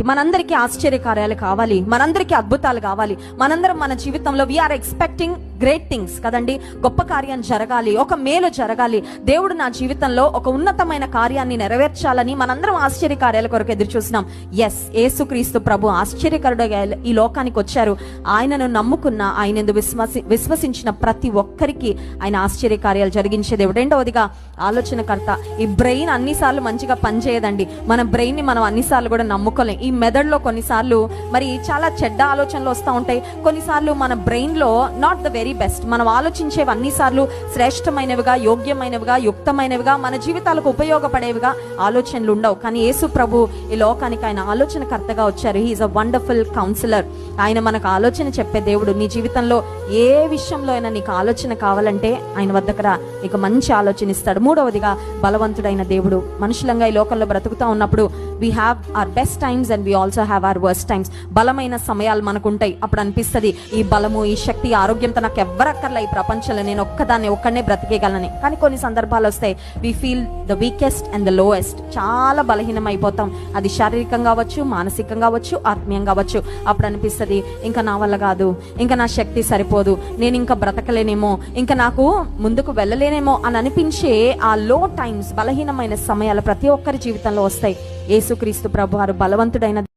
శక్తి. మనందరికీ ఆశ్చర్యకార్యాలు కావాలి, మనందరికీ అద్భుతాలు కావాలి. మనందరం మన జీవితంలో వీఆర్ ఎక్స్పెక్టింగ్ గ్రేట్ థింగ్స్ కదండి. గొప్ప కార్యం జరగాలి, ఒక మేలు జరగాలి, దేవుడు నా జీవితంలో ఒక ఉన్నతమైన కార్యాన్ని నెరవేర్చాలని మనందరం ఆశ్చర్యకార్యాల కొరకు ఎదురు చూస్తున్నాం. ఎస్, యేసుక్రీస్తు ప్రభు ఆశ్చర్యకరుడుగా ఈ లోకానికి వచ్చారు. ఆయనను నమ్ముకున్న, ఆయన విశ్వసించిన ప్రతి ఒక్కరికి ఆయన ఆశ్చర్యకార్యాలు జరిగించే దేవుడు. రెండవదిగా ఆలోచనకర్త. ఈ బ్రెయిన్ అన్నిసార్లు మంచిగా పనిచేయదండి. మన బ్రెయిన్ ని మనం అన్నిసార్లు కూడా నమ్ముకోలేం. ఈ మెదడులో కొన్నిసార్లు మరి చాలా చెడ్డ ఆలోచనలు వస్తూ ఉంటాయి. కొన్నిసార్లు మన బ్రెయిన్ లో నాట్ ద వెరీ బెస్ట్, మనం ఆలోచించేవి అన్నిసార్లు శ్రేష్టమైనవిగా, యోగ్యమైనవిగా, యుక్తమైనవిగా, మన జీవితాలకు ఉపయోగపడేవిగా ఆలోచనలు ఉండవు. కానీ యేసు ప్రభు ఈ లోకానికి ఆయన ఆలోచనకర్తగా వచ్చారు. He is a wonderful councillor. ఆయన మనకు ఆలోచన చెప్పే దేవుడు. నీ జీవితంలో ఏ విషయంలో అయినా నీకు ఆలోచన కావాలంటే ఆయన వద్దకు రా, నీకు మంచి ఆలోచన ఇస్తాడు. మూడవదిగా బలవంతుడైన దేవుడు. మనుషులంగా ఈ లోకంలో బ్రతుకుతా ఉన్నప్పుడు we have our best times and we also have our worst times. బలమైన సమయాలు మనకుంటాయి. అప్పుడు అనిపిస్తుంది ఈ బలము, ఈ శక్తి, ఆరోగ్యంతో నాకు ఎవ్వరక్కర్లే ఈ ప్రపంచంలో, నేను ఒక్కనే బ్రతికేయగలని. కానీ కొన్ని సందర్భాలు వస్తాయి, we feel the weakest and the lowest. చాలా బలహీనం అయిపోతాం. అది శారీరకంగా కావచ్చు, మానసికంగా కావచ్చు, ఆత్మీయంగా కావచ్చు. అప్పుడు అనిపిస్తుంది ఇంకా నా వల్ల కాదు, ఇంకా నా శక్తి సరిపోదు, నేను ఇంకా బ్రతకలేనేమో, ఇంకా నాకు ముందుకు వెళ్ళలేనేమో అని అనిపించే ఆ లో టైమ్స్, బలహీనమైన సమయాలు ప్రతి ఒక్కరి జీవితంలో వస్తాయి. యేసుక్రీస్తు ప్రభువారు బలవంతుడైన